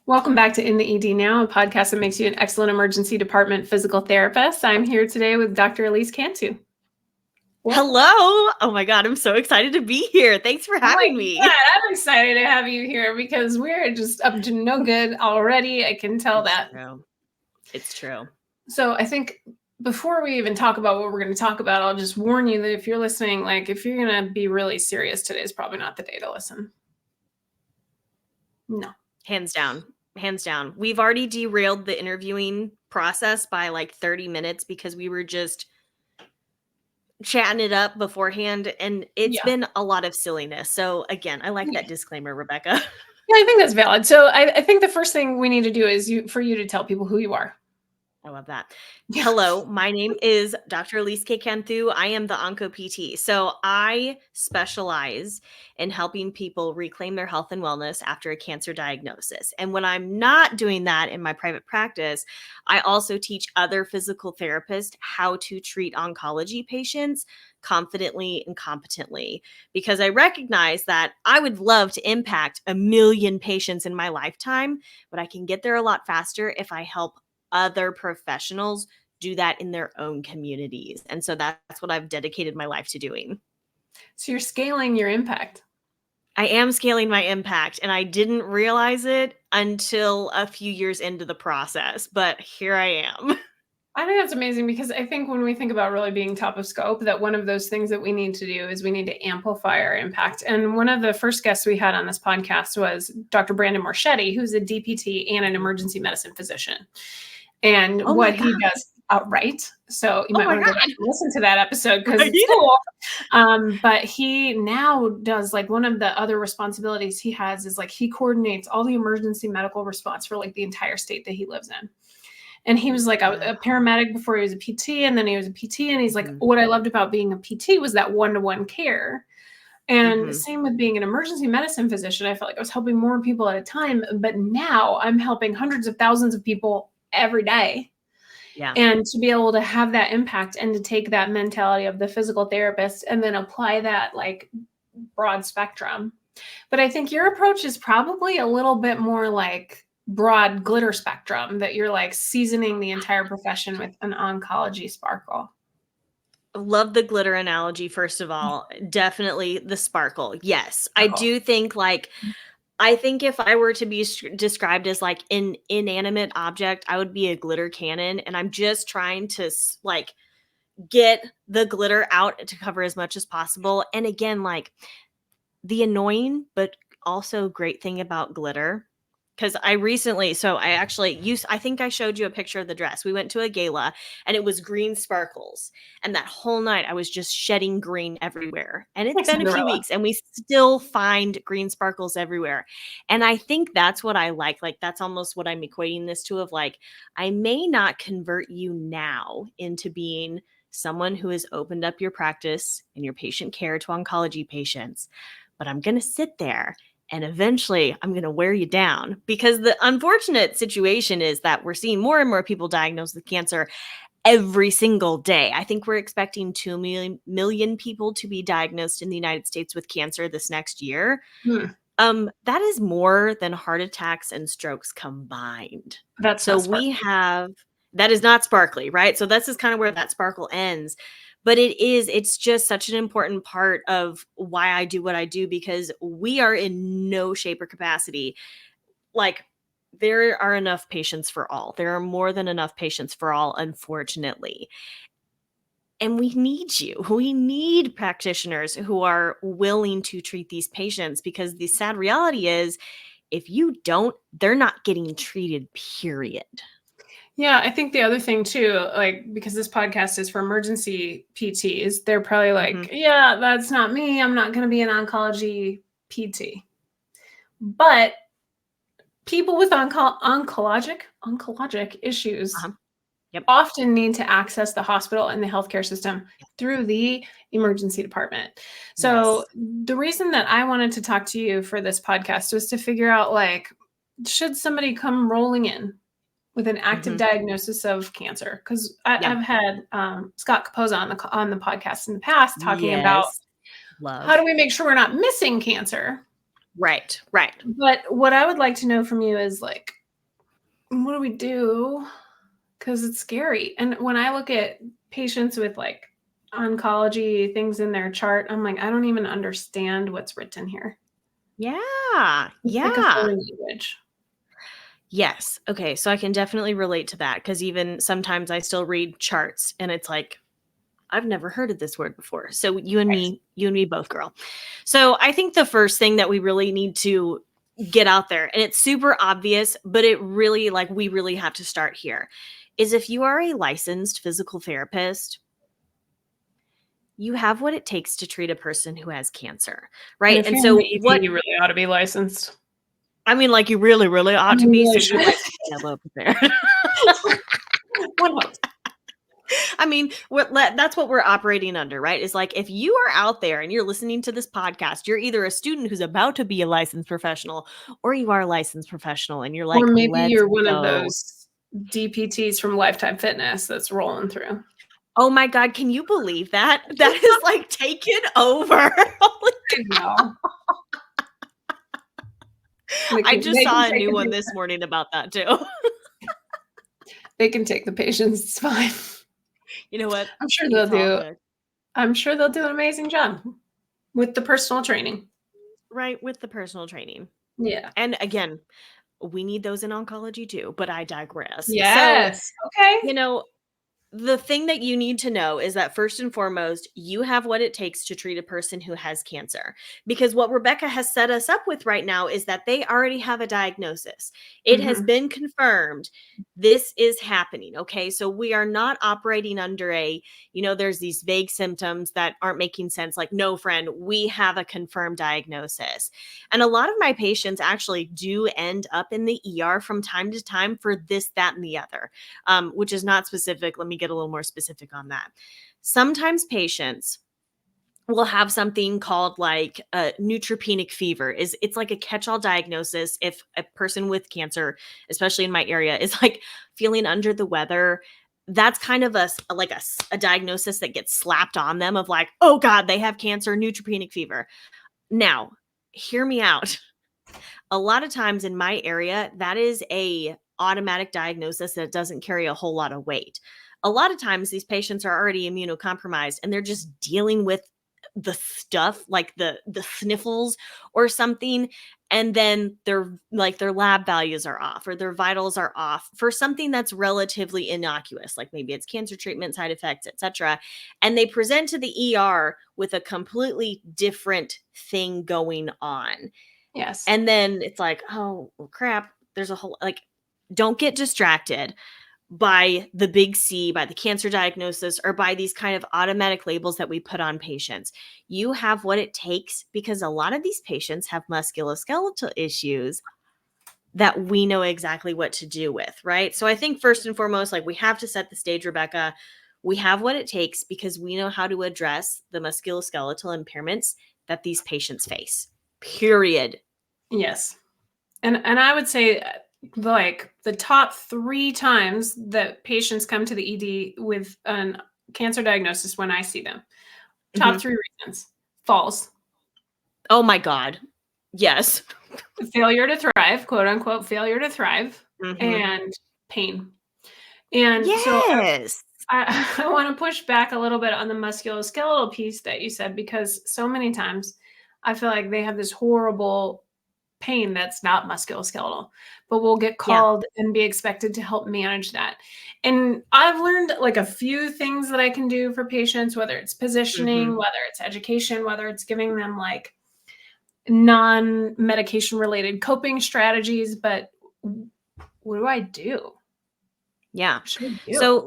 Welcome back to In the ED Now, a podcast that makes you an excellent emergency department physical therapist. I'm here today with Dr. Elise Cantu. Welcome. Hello. Oh my God, I'm so excited to be here. Thanks for having me. God, I'm excited to have you here because we're just up to no good already. I can tell that. True. It's true. So I think before we even talk about what we're going to talk about, I'll just warn you that if you're listening, like if you're going to be really serious, today is probably not the day to listen. No. Hands down. Hands down. We've already derailed the interviewing process by like 30 minutes because we were just chatting it up beforehand, and it's been a lot of silliness. So again, I like that disclaimer, Rebecca. Yeah, I think that's valid. So I think the first thing we need to do is for you to tell people who you are. I love that. Yeah. Hello, my name is Dr. Elise Cantu. I am the OncoPT. So I specialize in helping people reclaim their health and wellness after a cancer diagnosis. And when I'm not doing that in my private practice, I also teach other physical therapists how to treat oncology patients confidently and competently, because I recognize that I would love to impact 1 million patients in my lifetime, but I can get there a lot faster if I help other professionals do that in their own communities. And so that's what I've dedicated my life to doing. So you're scaling your impact. I am scaling my impact, and I didn't realize it until a few years into the process, but here I am. I think that's amazing because I think when we think about really being top of scope, that one of those things that we need to do is we need to amplify our impact. And one of the first guests we had on this podcast was Dr. Brandon Marchetti, who's a DPT and an emergency medicine physician. And what he does outright. So you might want to go back and listen to that episode because it's cool. But he now does, like, one of the other responsibilities he has is like he coordinates all the emergency medical response for like the entire state that he lives in. And he was like a paramedic before he was a PT, and then he was a PT. And he's like, what I loved about being a PT was that one-to-one care. And same with being an emergency medicine physician. I felt like I was helping more people at a time, but now I'm helping hundreds of thousands of people every day. Yeah. And to be able to have that impact and to take that mentality of the physical therapist and then apply that like broad spectrum. But I think your approach is probably a little bit more like broad glitter spectrum, that you're like seasoning the entire profession with an oncology sparkle. Love the glitter analogy. First of all, definitely the sparkle. Yes. I do think I think if I were to be described as like an inanimate object, I would be a glitter cannon. And I'm just trying to like get the glitter out to cover as much as possible. And again, like the annoying, but also great thing about glitter, because I think I showed you a picture of the dress. We went to a gala and it was green sparkles. And that whole night I was just shedding green everywhere. And it's been a few weeks and we still find green sparkles everywhere. And I think that's what I like. Like, that's almost what I'm equating this to, of like, I may not convert you now into being someone who has opened up your practice and your patient care to oncology patients, but I'm going to sit there and eventually I'm going to wear you down, because the unfortunate situation is that we're seeing more and more people diagnosed with cancer every single day. I think we're expecting 2 million people to be diagnosed in the United States with cancer this next year. That is more than heart attacks and strokes combined. That is not sparkly, right? So this is kind of where that sparkle ends. But it's just such an important part of why I do what I do, because we are in no shape or capacity. Like, there are enough patients for all. There are more than enough patients for all, unfortunately. And we need you. We need practitioners who are willing to treat these patients, because the sad reality is, if you don't, they're not getting treated, period. Yeah, I think the other thing too, like, because this podcast is for emergency PTs, they're probably like, yeah, that's not me. I'm not going to be an oncology PT. But people with oncologic issues often need to access the hospital and the healthcare system through the emergency department. So the reason that I wanted to talk to you for this podcast was to figure out, like, should somebody come rolling in with an active diagnosis of cancer? Because I've had Scott Capozza on the podcast in the past talking about how do we make sure we're not missing cancer, Right. Right. But what I would like to know from you is like, what do we do? Because it's scary. And when I look at patients with like oncology things in their chart, I'm like, I don't even understand what's written here. Yeah. It's like a Yeah. foreign language. Yes. Okay. So I can definitely relate to that because even sometimes I still read charts and it's like, I've never heard of this word before. So you and me both, girl. So I think the first thing that we really need to get out there, and it's super obvious, but it really, like, we really have to start here, is if you are a licensed physical therapist, you have what it takes to treat a person who has cancer, And right? if And you're in the so ED, you really ought to be licensed. I mean, like, you really, really I ought to mean, you be. really So should. you're like, yeah, well prepared. One hopes. I mean, that's what we're operating under, right? Is like if you are out there and you're listening to this podcast, you're either a student who's about to be a licensed professional or you are a licensed professional and you're Or like, maybe let's you're one of go. those DPTs from Lifetime Fitness that's rolling through. Oh my God, can you believe that? That is like taken over. Holy I know. I just saw a new one this morning about that too. They can take the patients. It's fine. You know what? I'm sure It's they'll all do. good. I'm sure they'll do an amazing job with the personal training. Right, with the personal training. Yeah. And again, we need those in oncology too, but I digress. So, Yes. Okay. you know, the thing that you need to know is that first and foremost, you have what it takes to treat a person who has cancer. Because what Rebecca has set us up with right now is that they already have a diagnosis. It has Mhm. been confirmed this is happening. Okay. So we are not operating under there's these vague symptoms that aren't making sense. Like, no, friend, we have a confirmed diagnosis. And a lot of my patients actually do end up in the ER from time to time for this, that, and the other, which is not specific. Let me get a little more specific on that. Sometimes patients will have something called like a neutropenic fever. It's like a catch-all diagnosis if a person with cancer, especially in my area, is like feeling under the weather. That's kind of a diagnosis that gets slapped on them of like, oh God, they have cancer, neutropenic fever. Now, hear me out. A lot of times in my area, that is a automatic diagnosis that doesn't carry a whole lot of weight. A lot of times these patients are already immunocompromised and they're just dealing with the stuff like the sniffles or something, and then their lab values are off or their vitals are off for something that's relatively innocuous, like maybe it's cancer treatment side effects, etc., and they present to the ER with a completely different thing going on. Yes. And then it's like, oh, well, crap. There's a whole, like, don't get distracted by the big C, by the cancer diagnosis, or by these kind of automatic labels that we put on patients. You have what it takes because a lot of these patients have musculoskeletal issues that we know exactly what to do with, right? So I think first and foremost, like, we have to set the stage, Rebecca. We have what it takes because we know how to address the musculoskeletal impairments that these patients face. Period. Yes. And I would say like the top 3 times that patients come to the ED with a cancer diagnosis when I see them. Top Mhm. 3 reasons. Falls, Oh my God. Yes. failure to thrive, quote unquote, failure to thrive, Mhm. and pain. And so Yes. I want to push back a little bit on the musculoskeletal piece that you said, because so many times I feel like they have this horrible pain that's not musculoskeletal, but we'll get Yeah. called and be expected to help manage that. And I've learned like a few things that I can do for patients, whether it's positioning, Mhm. whether it's education, whether it's giving them like non-medication related coping strategies. But what do I do? Yeah. What should I do? So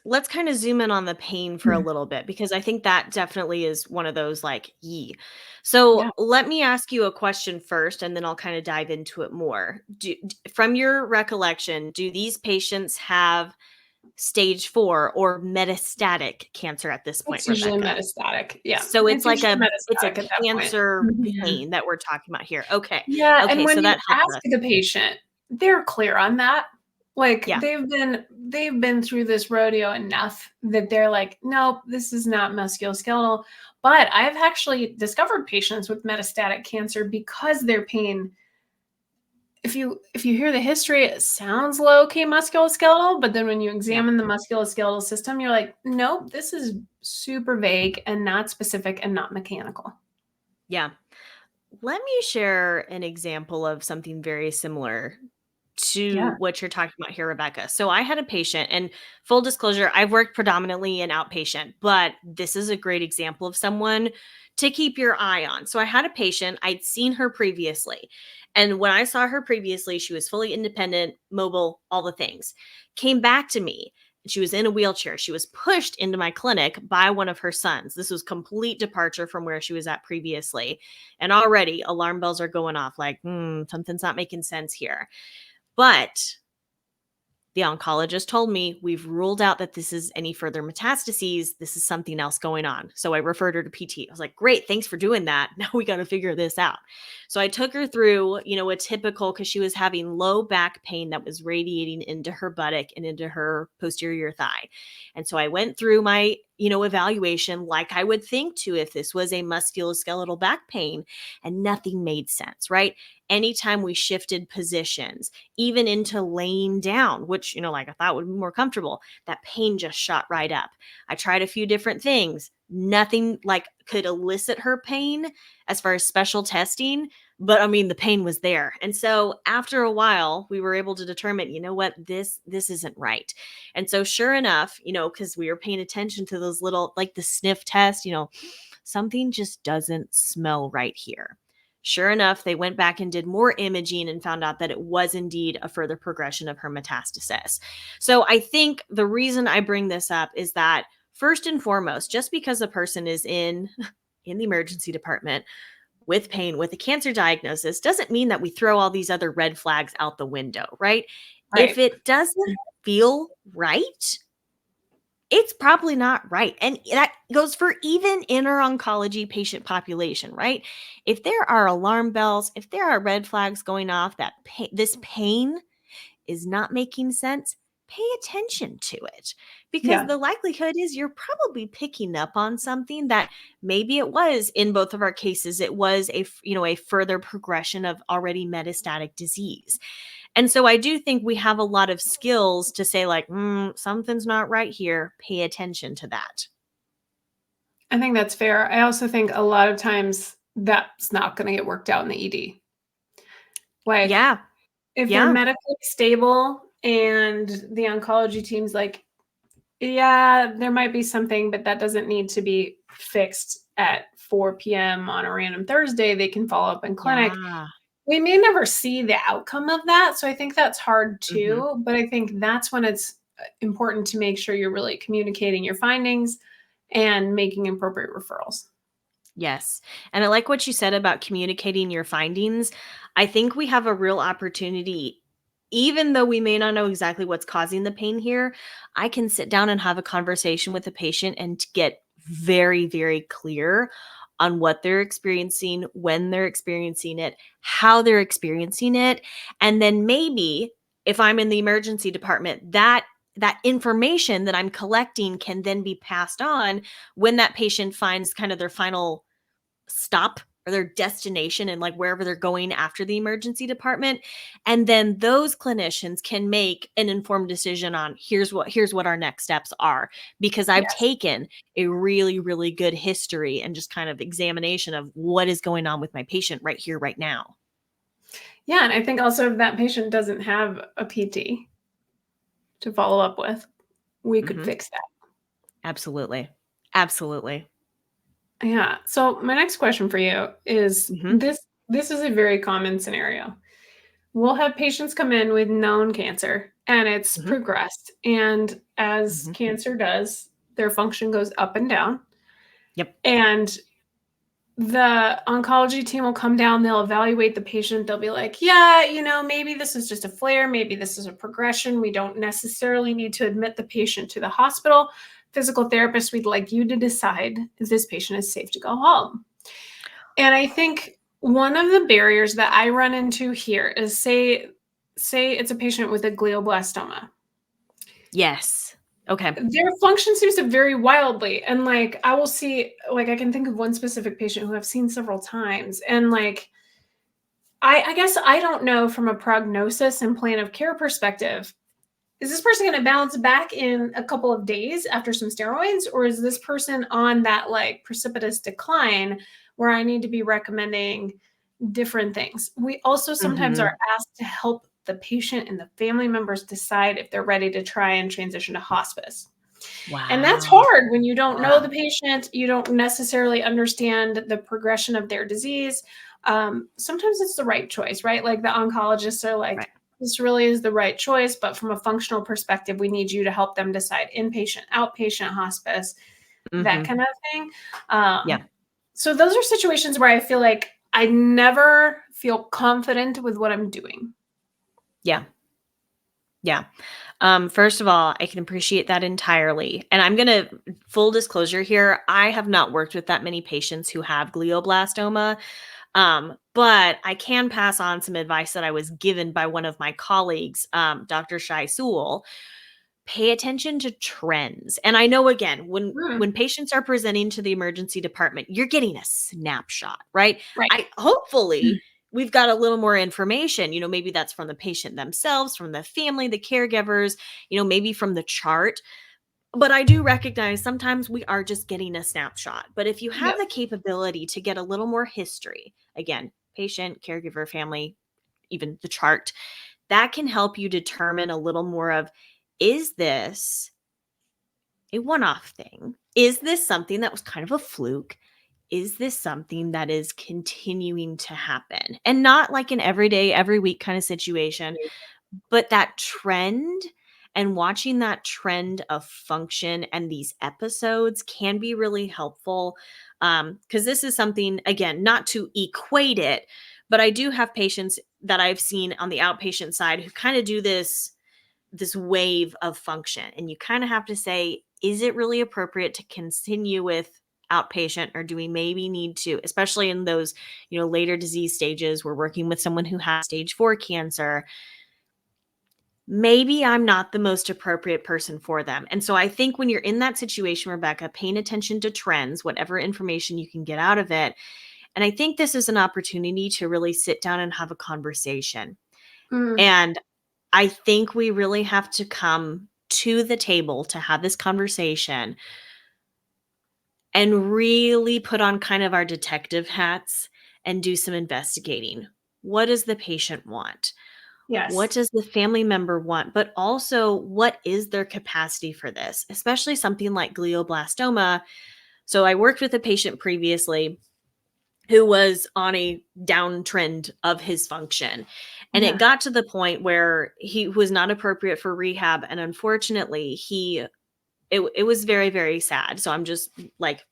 let's kind of zoom in on the pain for a little bit because I think that definitely is one of those like yee. Yeah. So let me ask you a question first and then I'll kind of dive into it more. From your recollection, do these patients have stage 4 or metastatic cancer at this point, It's usually Rebecca? metastatic. Yeah. So It's usually it's a metastatic at that point. cancer Mhm. pain that we're talking about here. Okay. Yeah, and Okay, when so you that helps ask us. the patient, they're clear on that. Like, Yeah. they've been through this rodeo enough that they're like, "Nope, this is not musculoskeletal." But I've actually discovered patients with metastatic cancer because their pain, if you hear the history, it sounds low-key musculoskeletal, but then when you Yeah. examine the musculoskeletal system, you're like, nope, this is super vague and not specific and not mechanical. Yeah. Let me share an example of something very similar to Yeah. what you're talking about here, Rebecca. So I had a patient, and full disclosure, I've worked predominantly in outpatient, but this is a great example of someone to keep your eye on. So I had a patient, I'd seen her previously. And when I saw her previously, she was fully independent, mobile, all the things. Came back to me. She was in a wheelchair. She was pushed into my clinic by one of her sons. This was complete departure from where she was at previously. And already alarm bells are going off like, something's not making sense here. But the oncologist told me, we've ruled out that this is any further metastases. This is something else going on. So I referred her to PT. I was like, great, thanks for doing that. Now we got to figure this out. So I took her through, a typical, because she was having low back pain that was radiating into her buttock and into her posterior thigh. And so I went through my, evaluation like I would think to if this was a musculoskeletal back pain, and nothing made sense, right? Anytime we shifted positions, even into laying down, which, like I thought would be more comfortable, that pain just shot right up. I tried a few different things. Nothing like could elicit her pain as far as special testing, but I mean, the pain was there. And so after a while, we were able to determine, what, this isn't right. And so sure enough, because we were paying attention to those little, like the sniff test, something just doesn't smell right here. Sure enough, they went back and did more imaging and found out that it was indeed a further progression of her metastasis. So I think the reason I bring this up is that first and foremost, just because a person is in the emergency department with pain, with a cancer diagnosis, doesn't mean that we throw all these other red flags out the window, right? If Right. it doesn't feel right, it's probably not right. And that goes for even in our oncology patient population, right? If there are alarm bells, if there are red flags going off that this pain is not making sense, pay attention to it, because Yeah. the likelihood is you're probably picking up on something that maybe it was in both of our cases, it was a further progression of already metastatic disease. And so I do think we have a lot of skills to say like, something's not right here. Pay attention to that. I think that's fair. I also think a lot of times that's not going to get worked out in the ED. Like, Yeah. if they're Yeah. medically stable and the oncology team's like, yeah, there might be something, but that doesn't need to be fixed at 4 p.m. on a random Thursday. They can follow up in clinic. Yeah. We may never see the outcome of that. So I think that's hard Hmm. too. But I think that's when it's important to make sure you're really communicating your findings and making appropriate referrals. Yes. And I like what you said about communicating your findings. I think we have a real opportunity, even though we may not know exactly what's causing the pain here. I can sit down and have a conversation with the patient and get very, very clear on what they're experiencing, when they're experiencing it, how they're experiencing it. And then maybe if I'm in the emergency department, that information that I'm collecting can then be passed on when that patient finds kind of their final stop or their destination and like wherever they're going after the emergency department. And then those clinicians can make an informed decision on here's what our next steps are, because I've Yes. taken a really, really good history and just kind of examination of what is going on with my patient right here, right now. Yeah. And I think also if that patient doesn't have a PT to follow up with, we could Hmm. fix that. Absolutely. Absolutely. Yeah. So my next question for you is Hmm. this is a very common scenario. We'll have patients come in with known cancer and it's Hmm. progressed. And as Hmm. cancer does, their function goes up and down. Yep. And the oncology team will come down, they'll evaluate the patient. They'll be like, yeah, maybe this is just a flare. Maybe this is a progression. We don't necessarily need to admit the patient to the hospital. Physical therapist, we'd like you to decide if this patient is safe to go home. And I think one of the barriers that I run into here is say it's a patient with a glioblastoma. Yes. Okay. Their function seems to vary wildly. And like, I will see, like, I can think of one specific patient who I've seen several times. And like, I guess I don't know from a prognosis and plan of care perspective, is this person going to bounce back in a couple of days after some steroids? Or is this person on that like precipitous decline where I need to be recommending different things? We also sometimes Mhm. are asked to help the patient and the family members decide if they're ready to try and transition to hospice. And that's Wow. hard when you don't know Yeah. the patient, you don't necessarily understand the progression of their disease. Sometimes it's the right choice, right? Like the oncologists are like, Right. this really is the right choice, but from a functional perspective, we need you to help them decide inpatient, outpatient, hospice, that Mhm. kind of thing. Yeah. So those are situations where I feel like I never feel confident with what I'm doing. Yeah. Yeah. First of all, I can appreciate that entirely. And I'm going to, full disclosure here, I have not worked with that many patients who have glioblastoma. But I can pass on some advice that I was given by one of my colleagues, Dr. Shai Sewell. Pay attention to trends. And I know, again, when Mm, patients are presenting to the emergency department, you're getting a snapshot, right? right. I hopefully we've got a little more information. Maybe that's from the patient themselves, from the family, the caregivers, maybe from the chart. But I do recognize sometimes we are just getting a snapshot. But if you have Yep. the capability to get a little more history, again, patient, caregiver, family, even the chart, that can help you determine a little more of, is this a one off thing? Is this something that was kind of a fluke? Is this something that is continuing to happen? And not like an everyday, every week kind of situation, but that trend, and watching that trend of function and these episodes can be really helpful. Because this is something, again, not to equate it, but I do have patients that I've seen on the outpatient side who kind of do this wave of function. And you kind of have to say, is it really appropriate to continue with outpatient, or do we maybe need to, especially in those, later disease stages, we're working with someone who has stage 4 cancer, maybe I'm not the most appropriate person for them. And so I think when you're in that situation, Rebecca, paying attention to trends, whatever information you can get out of it. And I think this is an opportunity to really sit down and have a conversation. Mm, And I think we really have to come to the table to have this conversation and really put on kind of our detective hats and do some investigating. What does the patient want? What yes. does the family member want? But also, what is their capacity for this? Especially something like glioblastoma. So, I worked with a patient previously who was on a downtrend of his function. And it Yeah. got to the point where he was not appropriate for rehab. And unfortunately, it was very, very sad. So, I'm just like,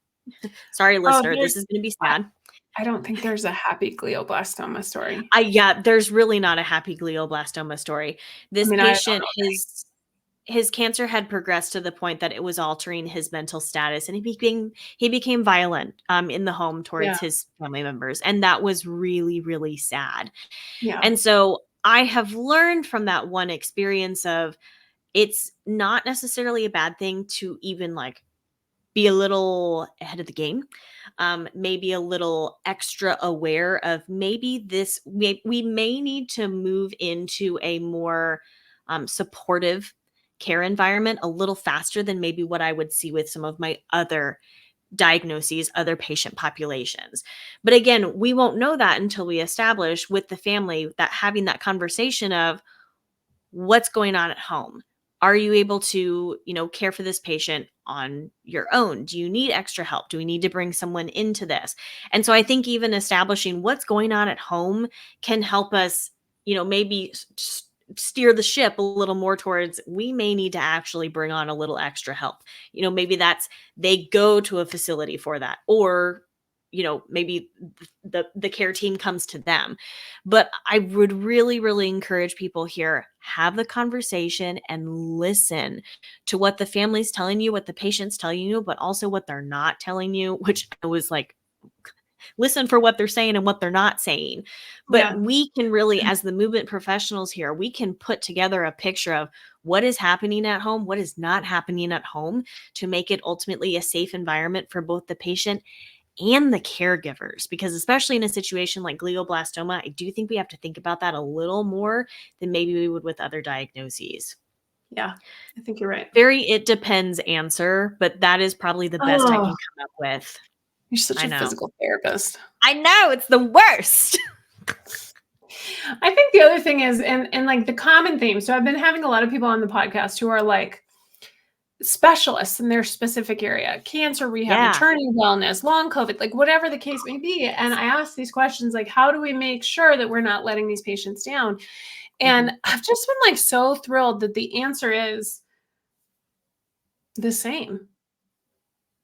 sorry, Oh, listener, this there's is going to be I sad. I don't think there's a happy glioblastoma story. Yeah, there's really not a happy glioblastoma story. I This mean, I don't patient, know. his cancer had progressed to the point that it was altering his mental status, and he became violent in the home Yeah, towards his family members, and that was really, really sad. yeah. And so I have learned from that one experience of, it's not necessarily a bad thing to even like be a little ahead of the game, maybe a little extra aware of, maybe we may need to move into a more supportive care environment a little faster than maybe what I would see with some of my other diagnoses, other patient populations. But again, we won't know that until we establish with the family that, having that conversation of, what's going on at home. Are you able to, care for this patient on your own? Do you need extra help? Do we need to bring someone into this? And so I think even establishing what's going on at home can help us, maybe steer the ship a little more towards, we may need to actually bring on a little extra help. Maybe that's, they go to a facility for that, or maybe the care team comes to them. But I would really, really encourage people here, have the conversation and listen to what the family's telling you, what the patient's telling you, but also what they're not telling you, which I was like, listen for what they're saying and what they're not saying. But Yeah. we can really, as the movement professionals here, we can put together a picture of what is happening at home, what is not happening at home, to make it ultimately a safe environment for both the patient and the caregivers. Because especially in a situation like glioblastoma, I do think we have to think about that a little more than maybe we would with other diagnoses. Yeah, I think you're right. Very it depends answer, but that is probably the best I can Oh, come up with. you're such I a know. physical therapist. I know, it's the worst. I think the other thing is, and like the common theme. So I've been having a lot of people on the podcast who are like specialists in their specific area, cancer rehab, Yeah. maternity wellness, long COVID, like whatever the case may be. And I ask these questions like, how do we make sure that we're not letting these patients down? And I've just been like so thrilled that the answer is the same.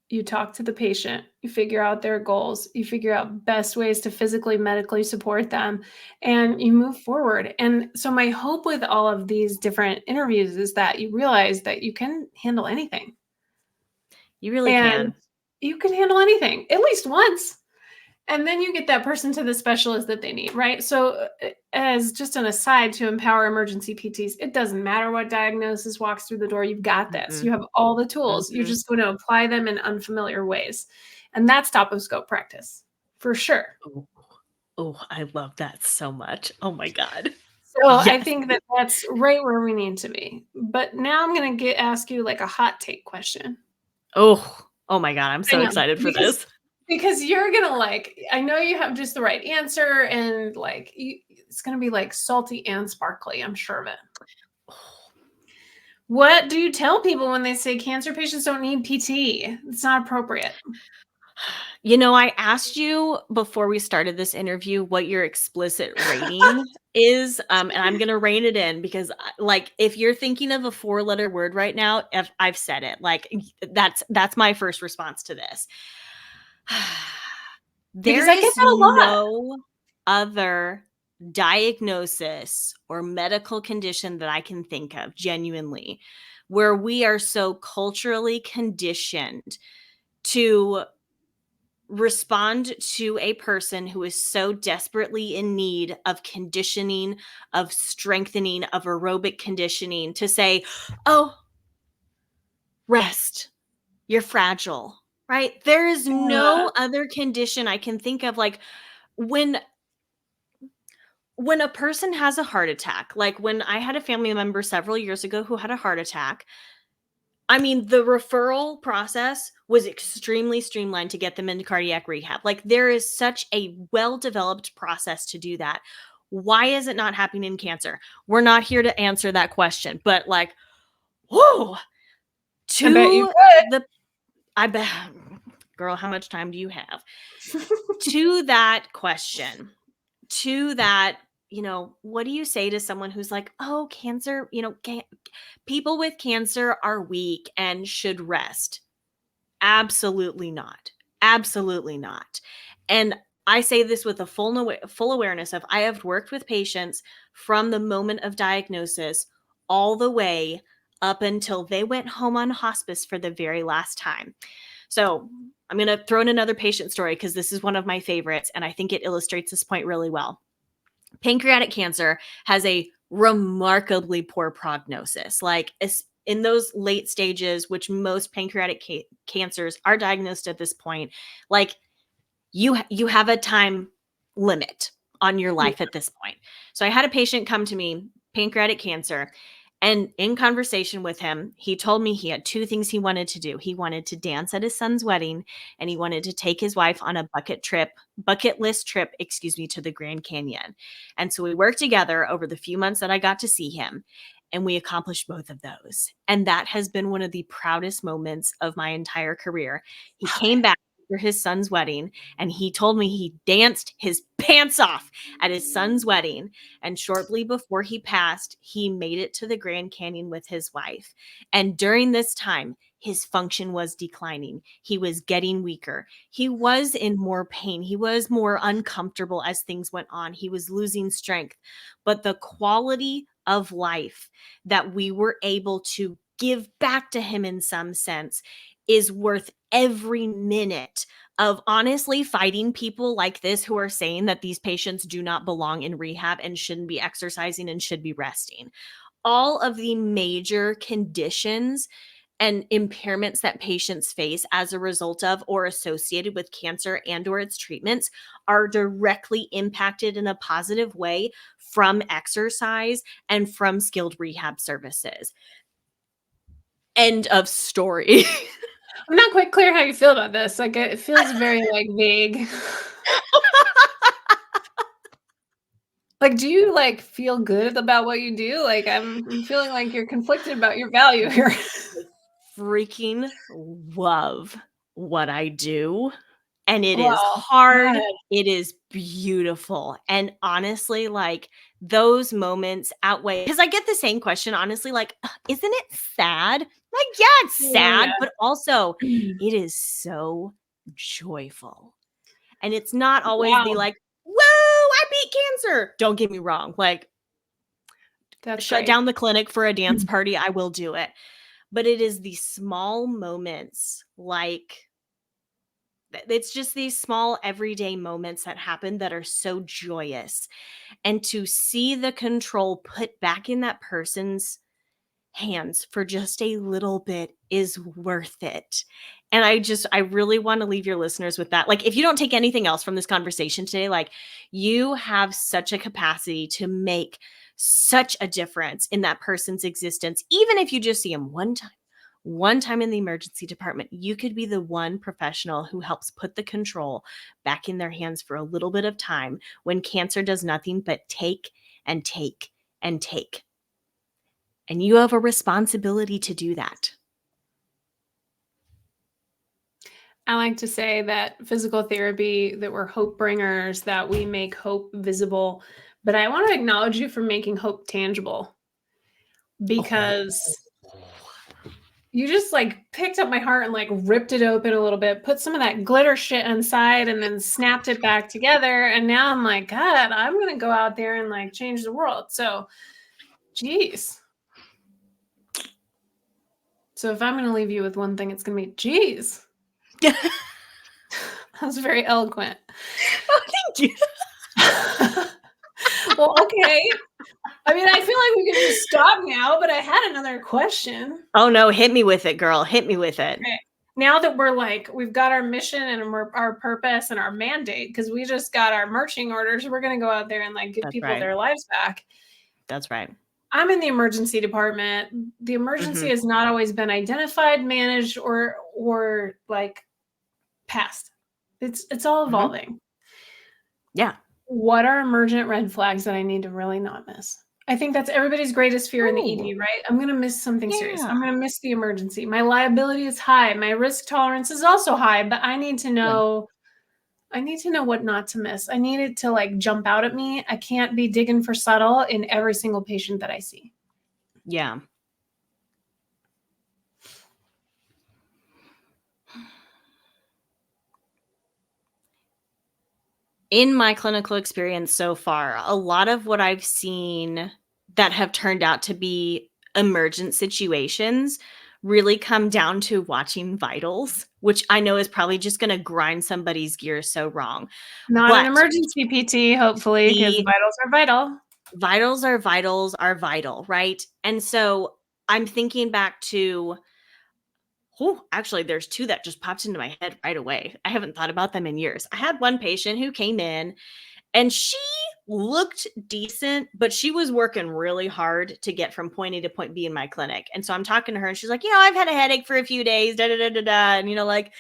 You talk to the patient, you figure out their goals, you figure out best ways to physically, medically support them, and you move forward. And so my hope with all of these different interviews is that you realize that you can handle anything. You really And can. you can handle anything at least once. And then you get that person to the specialist that they need, right? So, as just an aside to empower emergency PTs, it doesn't matter what diagnosis walks through the door, you've got this. Mhm. You have all the tools. You're Mhm. just going to apply them in unfamiliar ways. And that's top of scope practice for sure. Oh, oh, I love that so much. Oh my God. So, I Yes. think that that's right where we need to be. But now I'm going to ask you like a hot take question. Oh, oh my God. I'm I so know excited for because this. because you're gonna like. I know you have just the right answer, and like it's gonna be like salty and sparkly. I'm sure of it. What do you tell people when they say cancer patients don't need PT? It's not appropriate. You know, I asked you before we started this interview what your explicit rating is, and I'm gonna rein it in because, like, if you're thinking of a four-letter word right now, if I've said it, like, that's my first response to this. Because There I get is that a lot. no other diagnosis or medical condition that I can think of, genuinely, where we are so culturally conditioned to respond to a person who is so desperately in need of conditioning, of strengthening, of aerobic conditioning, to say, oh, rest, you're fragile, right? There is Yeah. no other condition I can think of. Like, when when a person has a heart attack, like when I had a family member several years ago who had a heart attack, I mean, the referral process was extremely streamlined to get them into cardiac rehab. Like, there is such a well-developed process to do that. Why is it not happening in cancer? We're not here to answer that question, but like, whoa, I bet you to could. the I bet girl, how much time do you have? To that question, to that, what do you say to someone who's like, "Oh, cancer, people with cancer are weak and should rest." Absolutely not. Absolutely not. And I say this with a full awareness of I have worked with patients from the moment of diagnosis all the way up until they went home on hospice for the very last time. So I'm going to throw in another patient story because this is one of my favorites, and I think it illustrates this point really well. Pancreatic cancer has a remarkably poor prognosis. Like, in those late stages, which most pancreatic cancers are diagnosed at this point, like, you have a time limit on your Yeah. life at this point. So I had a patient come to me, pancreatic cancer, and in conversation with him, he told me he had two things he wanted to do. He wanted to dance at his son's wedding, and he wanted to take his wife on a bucket list trip, excuse me, to the Grand Canyon. And so we worked together over the few months that I got to see him, and we accomplished both of those. And that has been one of the proudest moments of my entire career. He Love came back for his son's wedding, and he told me he danced his pants off at his son's wedding. And shortly before he passed, he made it to the Grand Canyon with his wife. And during this time, his function was declining. He was getting weaker. He was in more pain. He was more uncomfortable as things went on. He was losing strength. But the quality of life that we were able to give back to him in some sense is worth every minute of honestly fighting people like this who are saying that these patients do not belong in rehab and shouldn't be exercising and should be resting. All of the major conditions and impairments that patients face as a result of or associated with cancer and or its treatments are directly impacted in a positive way from exercise and from skilled rehab services. End of story. I'm not quite clear how you feel about this. Like, it feels very like vague. Like, do you like feel good about what you do? Like, I'm feeling like you're conflicted about your value here. Freaking love what I do. And it is Well, hard. good. It is beautiful. And honestly, like those moments outweigh, because I get the same question, honestly, like, isn't it sad? Like, yeah, it's sad, but also Yeah. it is so joyful. And it's not always the Wow, like, whoa, I beat cancer. Don't get me wrong. Like, that's shut great. down the clinic for a dance party. I will do it. But it is the small moments, like it's just these small everyday moments that happen that are so joyous. And to see the control put back in that person's hands for just a little bit is worth it. And I really want to leave your listeners with that. Like, if you don't take anything else from this conversation today, like, you have such a capacity to make such a difference in that person's existence. Even if you just see them one time in the emergency department, you could be the one professional who helps put the control back in their hands for a little bit of time when cancer does nothing but take and take and take. And you have a responsibility to do that. I like to say that physical therapy, that we're hope bringers, that we make hope visible. But I want to acknowledge you for making hope tangible, because you just like picked up my heart and like ripped it open a little bit, put some of that glitter shit inside, and then snapped it back together. And now I'm like, God, I'm going to go out there and like change the world. So, geez. So if I'm going to leave you with one thing, it's going to be, geez. That was very eloquent. Oh, thank you. Well, okay. I mean, I feel like we can just stop now, but I had another question. Oh no, hit me with it, girl. Hit me with it. Okay. Now that we're like, we've got our mission and our purpose and our mandate, because we just got our marching orders, we're going to go out there and like give That's people right. their lives back. That's right. I'm in the emergency department. The emergency has not always been identified, managed, or like passed. It's all evolving. Yeah. What are emergent red flags that I need to really not miss? I think that's everybody's greatest fear in the ED, right? I'm going to miss something serious. I'm going to miss the emergency. My liability is high. My risk tolerance is also high, but I need to know what not to miss. I need it to like jump out at me. I can't be digging for subtle in every single patient that I see. Yeah. In my clinical experience so far, a lot of what I've seen that have turned out to be emergent situations really come down to watching vitals, which I know is probably just going to grind somebody's gears so wrong. Not But an emergency PT, hopefully, because vitals are vital. Vitals are vital, right? And so I'm thinking back to, actually, there's two that just popped into my head right away. I haven't thought about them in years. I had one patient who came in and she looked decent, but she was working really hard to get from point A to point B in my clinic. And so I'm talking to her and she's like, I've had a headache for a few days, da da da da da. And, like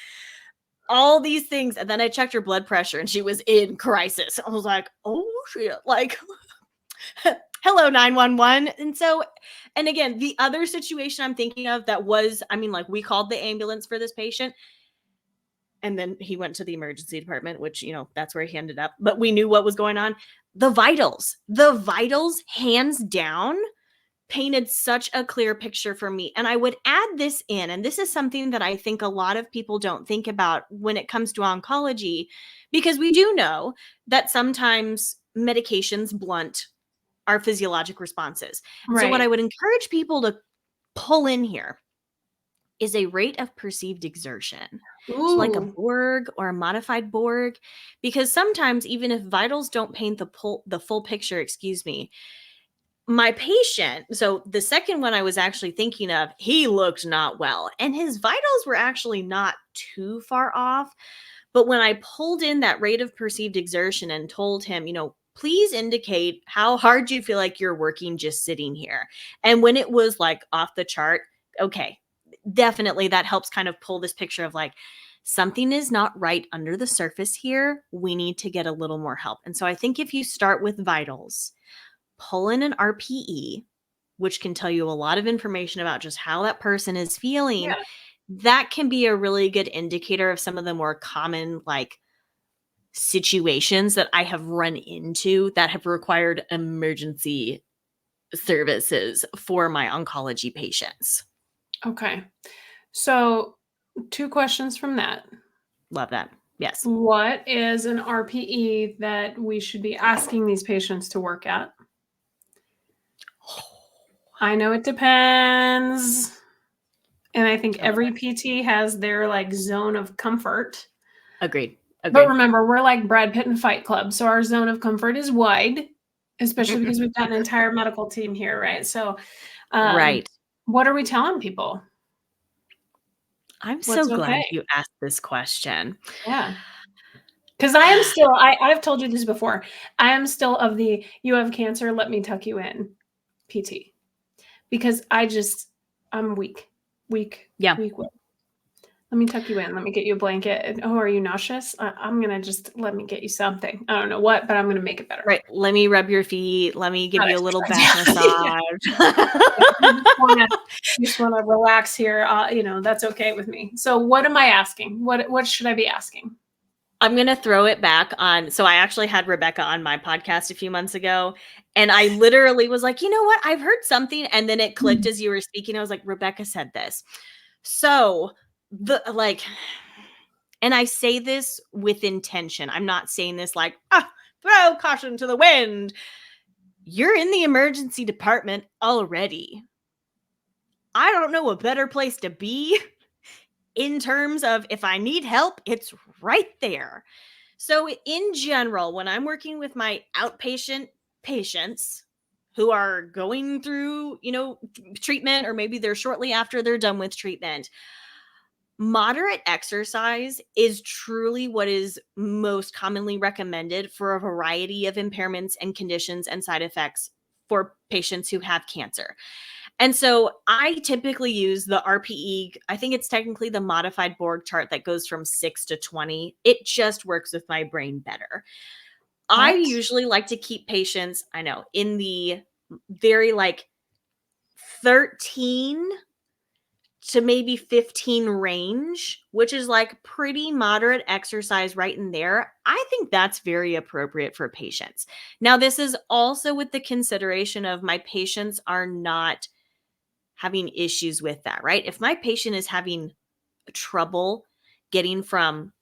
all these things. And then I checked her blood pressure and she was in crisis. I was like, oh shit, like, hello 911. And again, the other situation I'm thinking of that was, like we called the ambulance for this patient and then he went to the emergency department, which, that's where he ended up, but we knew what was going on. The vitals hands down painted such a clear picture for me. And I would add this in, and this is something that I think a lot of people don't think about when it comes to oncology, because we do know that sometimes medications blunt our physiologic responses. Right. So what I would encourage people to pull in here is a rate of perceived exertion. So like a Ooh. Borg or a modified Borg, because sometimes even if vitals don't paint the full picture, excuse me, my patient, so the second one I was actually thinking of, he looked not well and his vitals were actually not too far off. But when I pulled in that rate of perceived exertion and told him, please indicate how hard you feel like you're working just sitting here. And when it was like off the chart, okay, definitely that helps kind of pull this picture of like, something is not right under the surface here. We need to get a little more help. And so I think if you start with vitals, pull in an RPE, which can tell you a lot of information about just how that person is feeling, that can be a really good indicator of some of the more common like situations that I have run into that have required emergency services for my oncology patients. Okay. So 2 questions from that. Love that. Yes. What is an RPE that we should be asking these patients to work at? I know it depends. And I think every PT has their like zone of comfort. Agreed. But remember, we're like Brad Pitt and Fight Club. So our zone of comfort is wide, especially because we've got an entire medical team here, right? So right. What are we telling people? I'm so glad you asked this question. Yeah. Because I am still, I've told you this before, I am still of the, you have cancer, let me tuck you in PT. Because I'm weak. Yeah. Weak. Let me tuck you in. Let me get you a blanket. Oh, are you nauseous? I'm going to let me get you something. I don't know what, but I'm going to make it better. Right. Let me rub your feet. Let me give you a little back massage. You just want to relax here. That's okay with me. So what am I asking? What should I be asking? I'm going to throw it back on. So I actually had Rebecca on my podcast a few months ago, and I literally was like, you know what? I've heard something. And then it clicked as you were speaking. I was like, Rebecca said this. So and I say this with intention. I'm not saying this like, throw caution to the wind. You're in the emergency department already. I don't know a better place to be in terms of if I need help, it's right there. So in general, when I'm working with my outpatient patients who are going through, treatment, or maybe they're shortly after they're done with treatment, moderate exercise is truly what is most commonly recommended for a variety of impairments and conditions and side effects for patients who have cancer. And so I typically use the RPE. I think it's technically the modified Borg chart that goes from 6 to 20. It just works with my brain better. What? I usually like to keep patients, in the very 13 to maybe 15 range, which is like pretty moderate exercise right in there. I think that's very appropriate for patients. Now, this is also with the consideration of my patients are not having issues with that, right? If my patient is having trouble getting from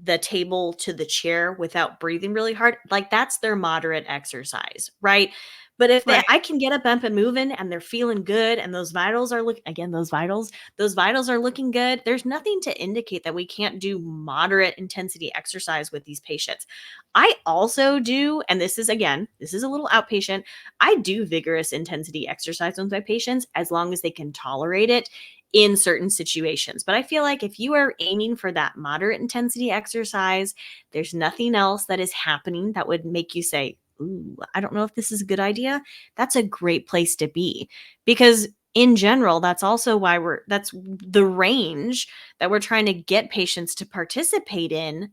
the table to the chair without breathing really hard, that's their moderate exercise, right? But if I can get up and moving and they're feeling good and those vitals are those vitals are looking good, there's nothing to indicate that we can't do moderate intensity exercise with these patients. I also do, and this is a little outpatient, I do vigorous intensity exercise with my patients as long as they can tolerate it in certain situations. But I feel like if you are aiming for that moderate intensity exercise, there's nothing else that is happening that would make you say, ooh, I don't know if this is a good idea. That's a great place to be, because in general, that's also why that's the range that we're trying to get patients to participate in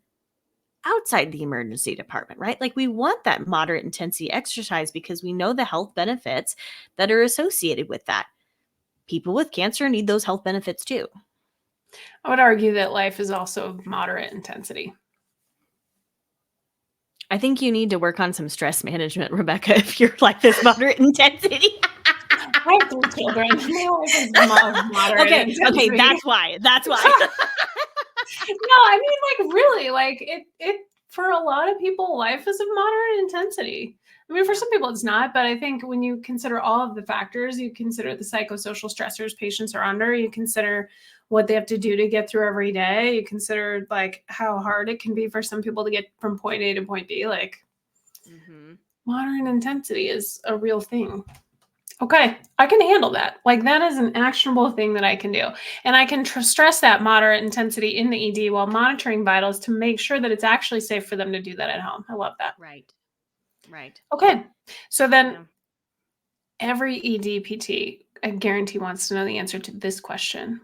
outside the emergency department, right? Like we want that moderate intensity exercise because we know the health benefits that are associated with that. People with cancer need those health benefits too. I would argue that life is also moderate intensity. I think you need to work on some stress management, Rebecca, if you're like this moderate intensity. I have 3 children. My life is moderate intensity. Okay, that's why. No, I mean, really, it for a lot of people, life is of moderate intensity. I mean, for some people it's not, but I think when you consider all of the factors, you consider the psychosocial stressors patients are under, you consider what they have to do to get through every day, you consider like how hard it can be for some people to get from point A to point B, like moderate intensity is a real thing. Okay, I can handle that. Like that is an actionable thing that I can do. And I can stress that moderate intensity in the ED while monitoring vitals to make sure that it's actually safe for them to do that at home. I love that. Right. Okay, so then every ED PT, I guarantee, wants to know the answer to this question.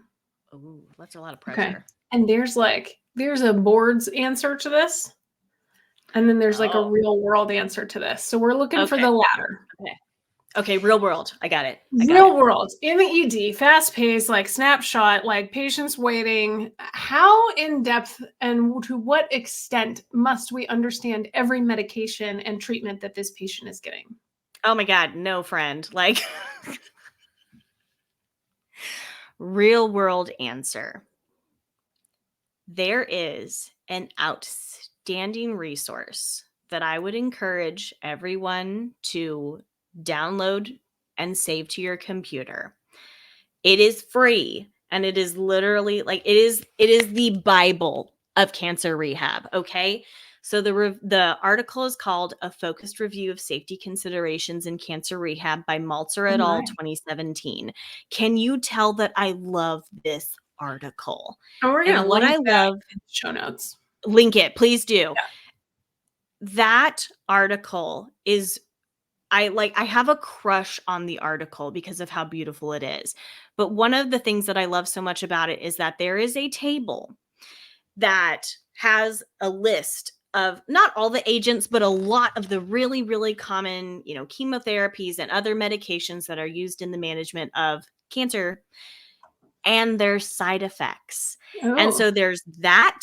Oh, that's a lot of pressure. Okay, and there's a board's answer to this, and then there's like a real world answer to this. So we're looking for the latter. Okay, real world. I got it. Real world in the ED, fast paced, like snapshot, like patients waiting. How in depth and to what extent must we understand every medication and treatment that this patient is getting? Oh my God, no, friend. Like, real world answer. There is an outstanding resource that I would encourage everyone to download and save to your computer. It is free, and it is literally like it is the Bible of cancer rehab. Okay, so the article is called "A Focused Review of Safety Considerations in Cancer Rehab" by Maltzer et al. 2017. Can you tell that I love this article? And we're gonna what I love in the show notes. Link it, please do. Yeah. That article is I have a crush on the article because of how beautiful it is. But one of the things that I love so much about it is that there is a table that has a list of not all the agents, but a lot of the really, really common, chemotherapies and other medications that are used in the management of cancer and their side effects. And so there's that,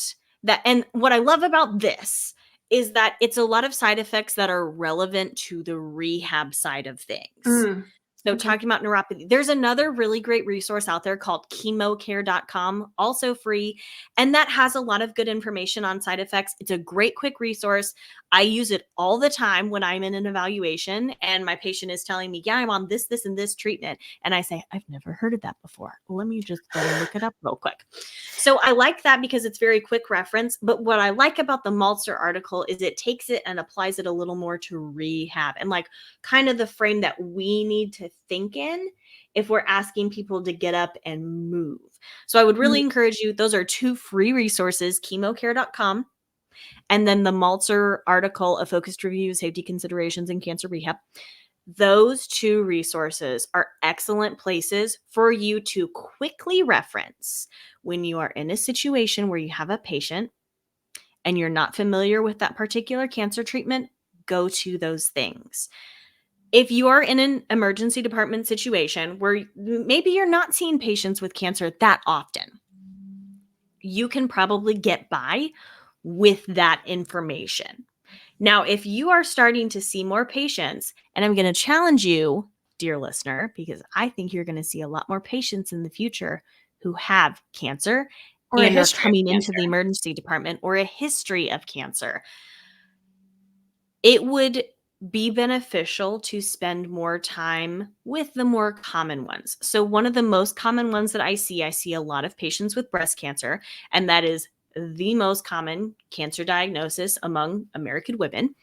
and what I love about this is that it's a lot of side effects that are relevant to the rehab side of things. So talking about neuropathy, there's another really great resource out there called chemocare.com, also free. And that has a lot of good information on side effects. It's a great quick resource. I use it all the time when I'm in an evaluation and my patient is telling me, yeah, I'm on this, and this treatment. And I say, I've never heard of that before. Let me just go and look it up real quick. So I like that because it's very quick reference. But what I like about the Maltzer article is it takes it and applies it a little more to rehab and like kind of the frame that we need to think in if we're asking people to get up and move. So I would really encourage you. Those are two free resources, chemocare.com and then the Maltzer article, A Focused Review of Safety Considerations in Cancer Rehab. Those two resources are excellent places for you to quickly reference when you are in a situation where you have a patient and you're not familiar with that particular cancer treatment. Go to those things. If you are in an emergency department situation where maybe you're not seeing patients with cancer that often, you can probably get by with that information. Now, if you are starting to see more patients, and I'm going to challenge you, dear listener, because I think you're going to see a lot more patients in the future who have cancer and are coming into the emergency department or a history of cancer. It would be beneficial to spend more time with the more common ones. So one of the most common ones that I see a lot of patients with breast cancer, and that is the most common cancer diagnosis among American women,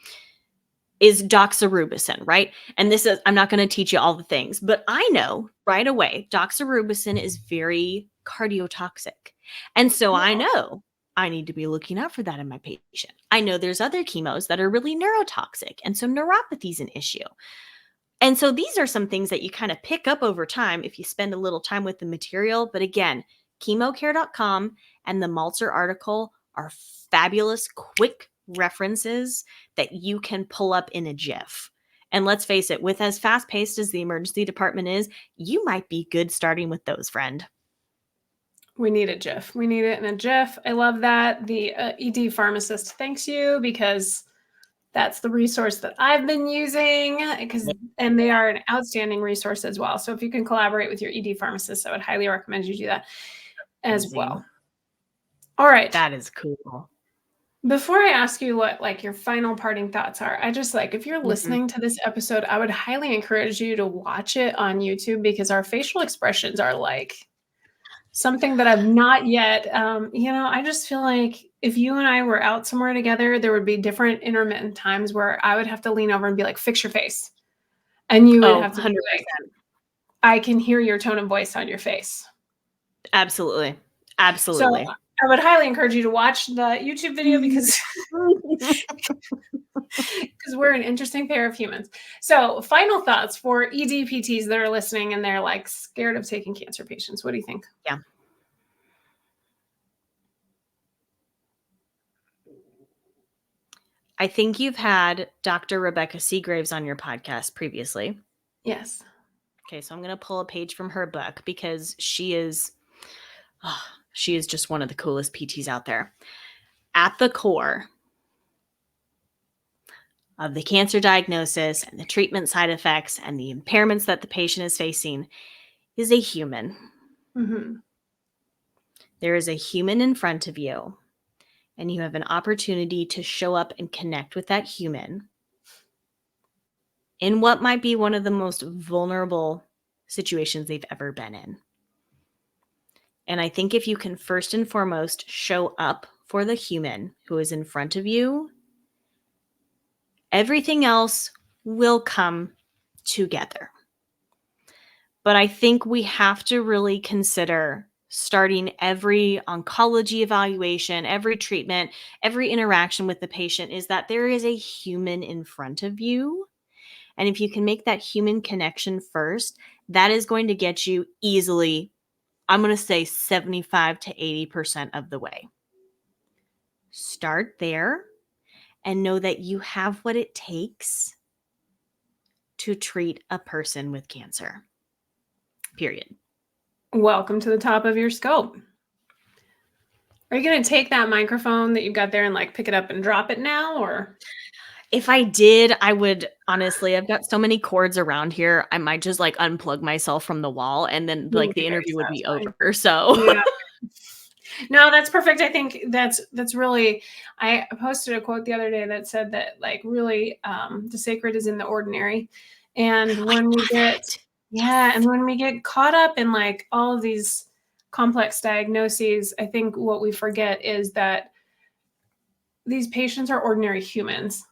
is doxorubicin, right? And this is, I'm not going to teach you all the things, but I know right away, doxorubicin is very cardiotoxic. And so I know I need to be looking out for that in my patient. I know there's other chemos that are really neurotoxic. And so neuropathy is an issue. And so these are some things that you kind of pick up over time if you spend a little time with the material. But again, chemocare.com and the Maltzer article are fabulous, quick references that you can pull up in a GIF. And let's face it, with as fast-paced as the emergency department is, you might be good starting with those, friend. We need a GIF. We need it in a GIF. I love that. The ED pharmacist thanks you because that's the resource that I've been using and they are an outstanding resource as well. So if you can collaborate with your ED pharmacist, I would highly recommend you do that as well. All right. That is cool. Before I ask you what like your final parting thoughts are, I just like if you're Mhm. listening to this episode, I would highly encourage you to watch it on YouTube because our facial expressions are like something that I've not yet I just feel like if you and I were out somewhere together, there would be different intermittent times where I would have to lean over and be like, fix your face. And you would Oh, have to be like, 100%. I can hear your tone of voice on your face. Absolutely. So Absolutely. I would highly encourage you to watch the YouTube video because we're an interesting pair of humans. So, final thoughts for EDPTs that are listening and they're like scared of taking cancer patients. What do you think? Yeah. I think you've had Dr. Rebecca Seagraves on your podcast previously. Yes. Okay, so I'm going to pull a page from her book because she is just one of the coolest PTs out there. At the core of the cancer diagnosis and the treatment side effects and the impairments that the patient is facing is a human. Mm-hmm. There is a human in front of you, and you have an opportunity to show up and connect with that human in what might be one of the most vulnerable situations they've ever been in. And I think if you can first and foremost show up for the human who is in front of you, everything else will come together. But I think we have to really consider starting every oncology evaluation, every treatment, every interaction with the patient is that there is a human in front of you. And if you can make that human connection first, that is going to get you easily, I'm going to say 75 to 80% of the way. Start there and know that you have what it takes to treat a person with cancer. Period. Welcome to the top of your scope. Are you going to take that microphone that you've got there and like pick it up and drop it now or? If I did, I would honestly, I've got so many cords around here. I might just like unplug myself from the wall and then It like would be the very interview would be satisfying. over. So Yeah. No, that's perfect. I think that's really I posted a quote the other day that said that like really the sacred is in the ordinary. And when we get and when we get caught up in like all of these complex diagnoses, I think what we forget is that these patients are ordinary humans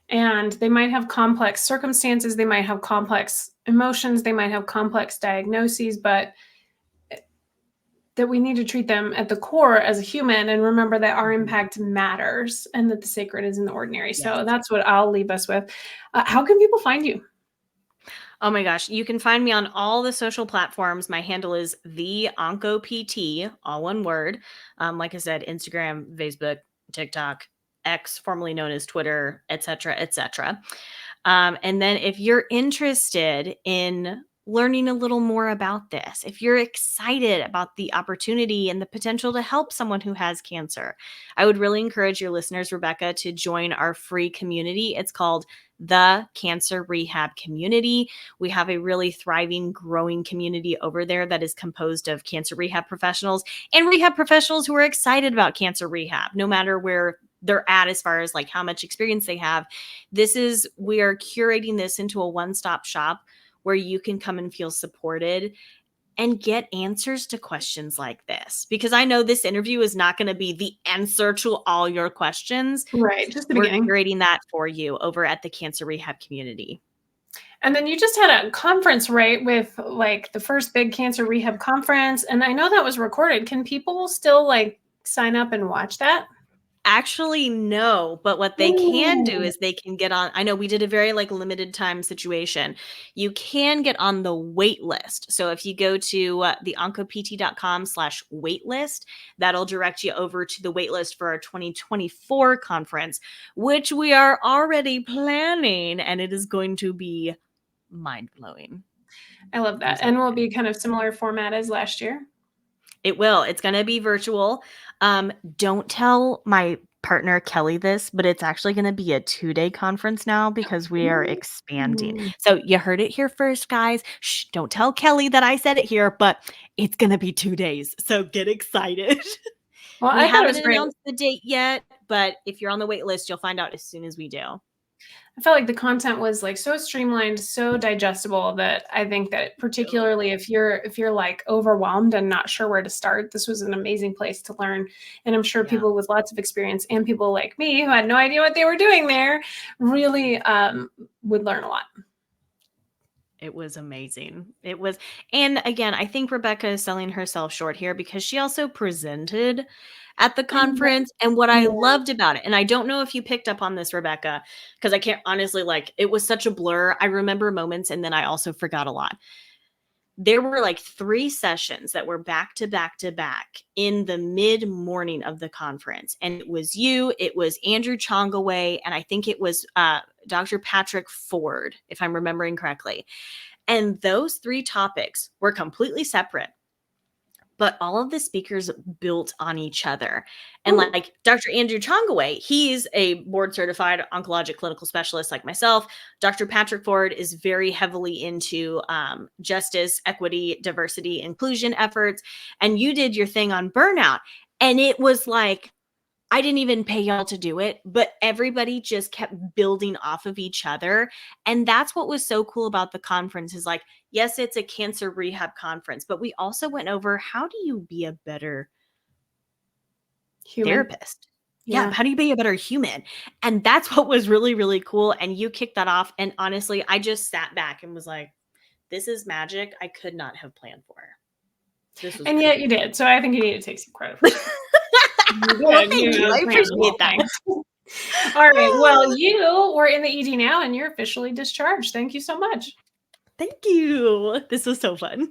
and they might have complex circumstances, they might have complex emotions, they might have complex diagnoses, but that we need to treat them at the core as a human and remember that our impact matters and that the sacred is in the ordinary. yes. So that's what I'll leave us with. How can people find you? Oh my gosh. You can find me on all the social platforms. My handle is the OncoPT, all one word. Like I said, Instagram, Facebook, TikTok, X, formerly known as Twitter, etc., etc. And then if you're interested in learning a little more about this, if you're excited about the opportunity and the potential to help someone who has cancer, I would really encourage your listeners, Rebecca, to join our free community. It's called the Cancer Rehab Community. We have a really thriving, growing community over there that is composed of cancer rehab professionals and rehab professionals who are excited about cancer rehab, no matter where they're at as far as like how much experience they have. We are curating this into a one-stop shop where you can come and feel supported and get answers to questions like this. Because I know this interview is not going to be the answer to all your questions. Right, just the We're beginning. curating that for you over at the Cancer Rehab Community. And then you just had a conference, right, with like the first big cancer rehab conference. And I know that was recorded. Can people still like sign up and watch that? Actually, no, but what they can do Ooh. is they can get on. I know we did a very like limited time situation. You can get on the wait list. So if you go to the oncopt.com/wait list, that'll direct you over to the wait list for our 2024 conference, which we are already planning, and it is going to be mind blowing. I love that. And will be kind of similar format as last year. It will. It's going to be virtual. Don't tell my partner Kelly this, but it's actually going to be a 2-day conference now because we are expanding. Ooh. So you heard it here first, guys. Shh, don't tell Kelly that I said it here, but it's going to be 2 days. So get excited. Well, We I thought it was haven't great. announced the date yet, but if you're on the wait list, you'll find out as soon as we do. I felt like the content was like so streamlined, so digestible that I think that particularly if you're like overwhelmed and not sure where to start, this was an amazing place to learn. And I'm sure people with lots of experience and people like me who had no idea what they were doing there really would learn a lot. It was amazing. It was, and again, I think Rebecca is selling herself short here because she also presented at the conference. And what I loved about it, and I don't know if you picked up on this, Rebecca, because I can't honestly, like, it was such a blur. I remember moments and then I also forgot a lot. There were like 3 sessions that were back to back to back in the mid morning of the conference. And it was you, it was Andrew Chongaway, and I think it was Dr. Patrick Ford, if I'm remembering correctly. And those 3 topics were completely separate, but all of the speakers built on each other. And like Dr. Andrew Chongaway, he's a board certified oncologic clinical specialist like myself. Dr. Patrick Ford is very heavily into justice, equity, diversity, inclusion efforts. And you did your thing on burnout. And it was like, I didn't even pay y'all to do it, but everybody just kept building off of each other. And that's what was so cool about the conference is like, yes, it's a cancer rehab conference, but we also went over how do you be a better therapist? Yeah. How do you be a better human? And that's what was really, really cool. And you kicked that off. And honestly, I just sat back and was like, this is magic I could not have planned for. This was yet you did. So I think you need to take some credit for it. Well, thank you. I appreciate that. All right. Well, you were in the ED now and you're officially discharged. Thank you so much. Thank you. This was so fun.